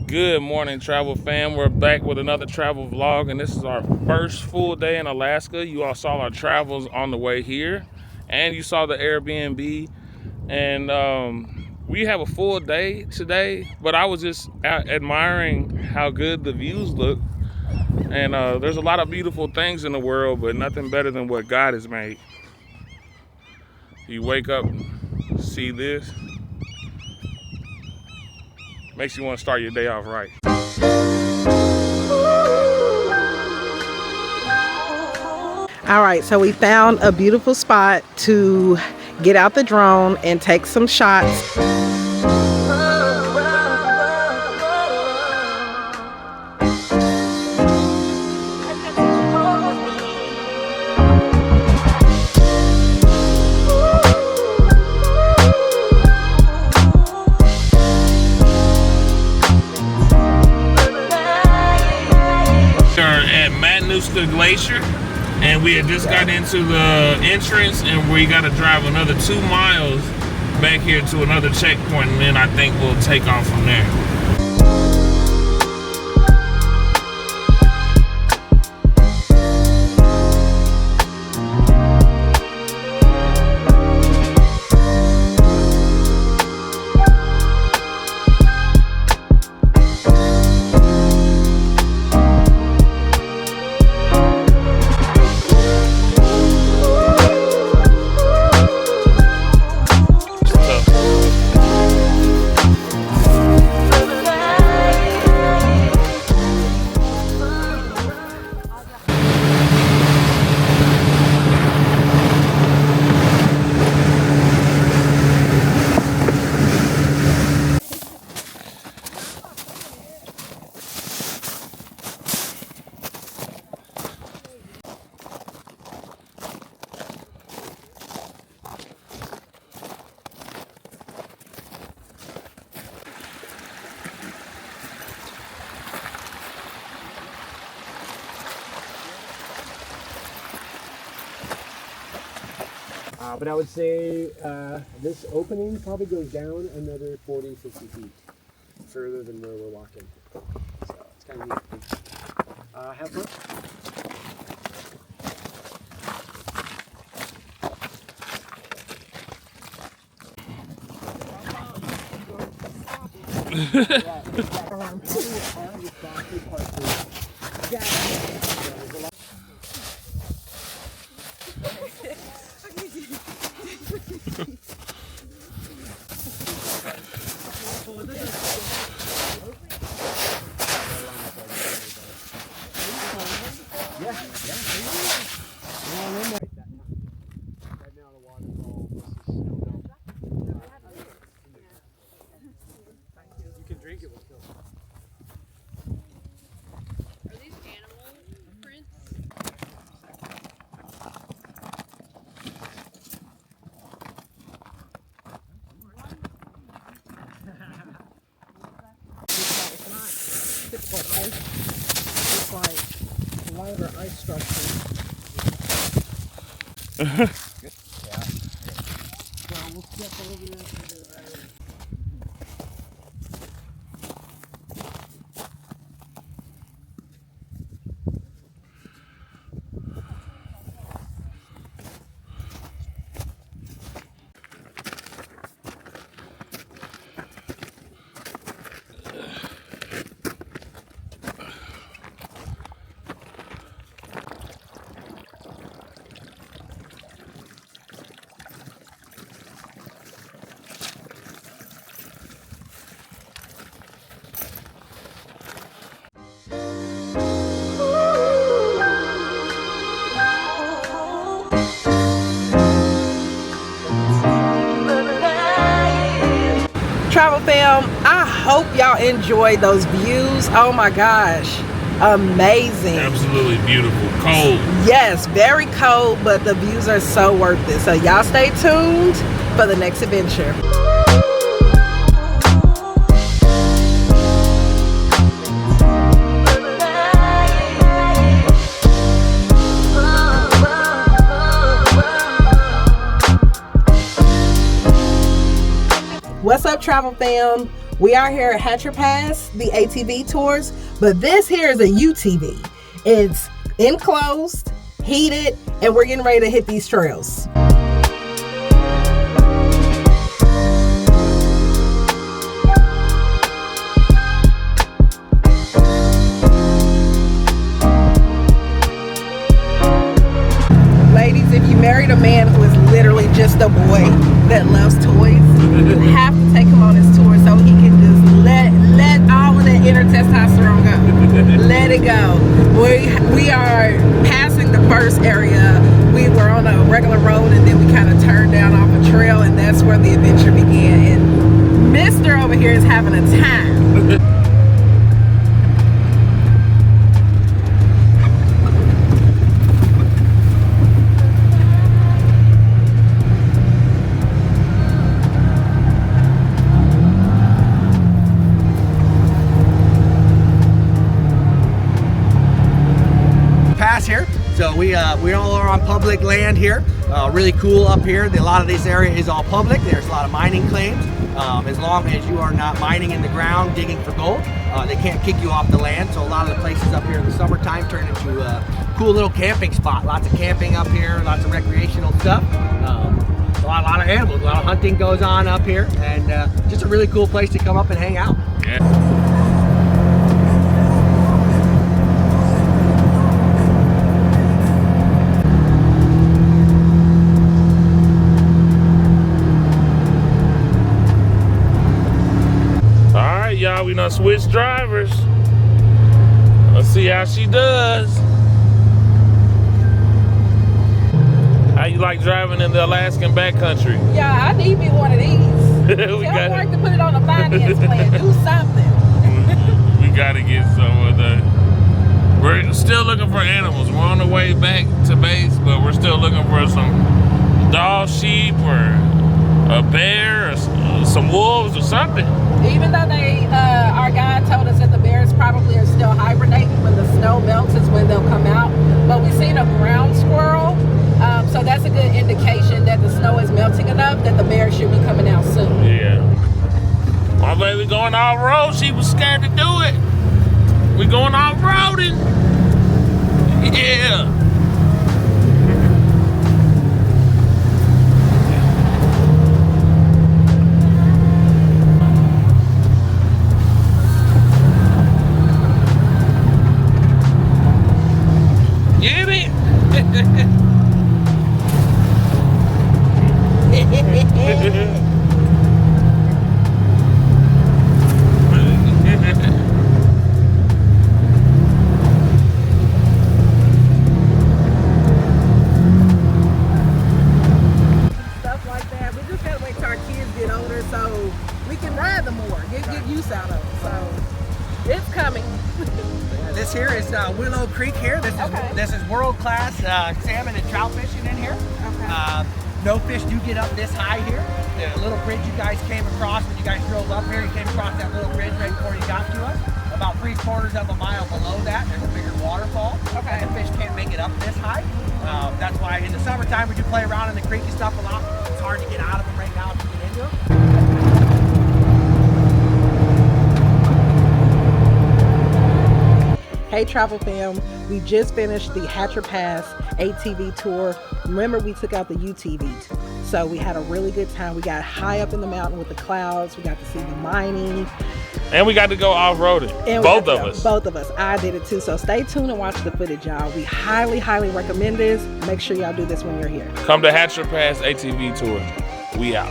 Good morning, travel fam. We're back with another travel vlog, and this is our first full day in Alaska. You all saw our travels on the way here, and you saw the Airbnb. And we have a full day today, but I was just admiring how good the views look. And there's a lot of beautiful things in the world, but nothing better than what God has made. You wake up, see this, makes you want to start your day off right. All right, so we found a beautiful spot to get out the drone and take some shots. We are at Matanuska Glacier, and we had just got into the entrance, and we got to drive another 2 miles back here to another checkpoint, and then I think we'll take off from there. But I would say this opening probably goes down another 40, 50 feet further than where we're walking. So it's kind of neat. Have fun. It's like a lot of our ice structure. So we'll step over there. Travel fam, I hope y'all enjoyed those views. Oh my gosh, amazing. Absolutely beautiful. Cold. Yes, very cold, but the views are so worth it. So y'all stay tuned for the next adventure. What's up, travel fam? We are here at Hatcher Pass, the ATV tours, but this here is a UTV. It's enclosed, heated, and we're getting ready to hit these trails. Ladies, if you married a man who is literally just a boy that loves toys, you have to take him on his tour so he can just let all of that inner testosterone go. Let it go. We are passing the first area. We were on a regular road and then we kind of turned down off a trail, and that's where the adventure began. And Mr. over here is having a time. Here, so we all are on public land here. Really cool up here. A lot of this area is all public. There's a lot of mining claims. As long as you are not mining in the ground, digging for gold, they can't kick you off the land. So a lot of the places up here in the summertime turn into a cool little camping spot. Lots of camping up here, lots of recreational stuff. A lot of animals, a lot of hunting goes on up here, and just a really cool place to come up and hang out. Yeah. Y'all, we done switch drivers. Let's see how she does. How you like driving in the Alaskan backcountry? Yeah, I need me one of these. Tell Mark to put it on a finance plan. Do something. We gotta get some of the. We're still looking for animals. We're on the way back to base, but we're still looking for some dog, sheep, or a bear, or some wolves, or something. Even though our guide told us that the bears probably are still hibernating, when the snow melts is when they'll come out. But we've seen a ground squirrel, so that's a good indication that the snow is melting enough that the bears should be coming out soon. Yeah. My baby going off-road, she was scared to do it. We going off-roading. Yeah. Stuff like that. We just gotta wait till our kids get older so we can ride them more, get use out of them. So it's coming. This here is Willow Creek here. This is world-class salmon and trout fishing in here. Okay. No fish do get up this high here. The little bridge you guys came across when you guys drove up here, you came across that little bridge right before you got to us. About 3/4 of a mile below that, there's a bigger waterfall. Okay. And the fish can't make it up this high. That's why in the summertime we do play around in the creek and stuff a lot. It's hard to get out of them right now to get into them. Hey Travel Fam, we just finished the Hatcher Pass ATV tour. Remember, we took out the UTV, so we had a really good time. We got high up in the mountain with the clouds. We got to see the mining. And we got to go off-roading. Both of us. Both of us. I did it too. So stay tuned and watch the footage, y'all. We highly, highly recommend this. Make sure y'all do this when you're here. Come to Hatcher Pass ATV tour. We out.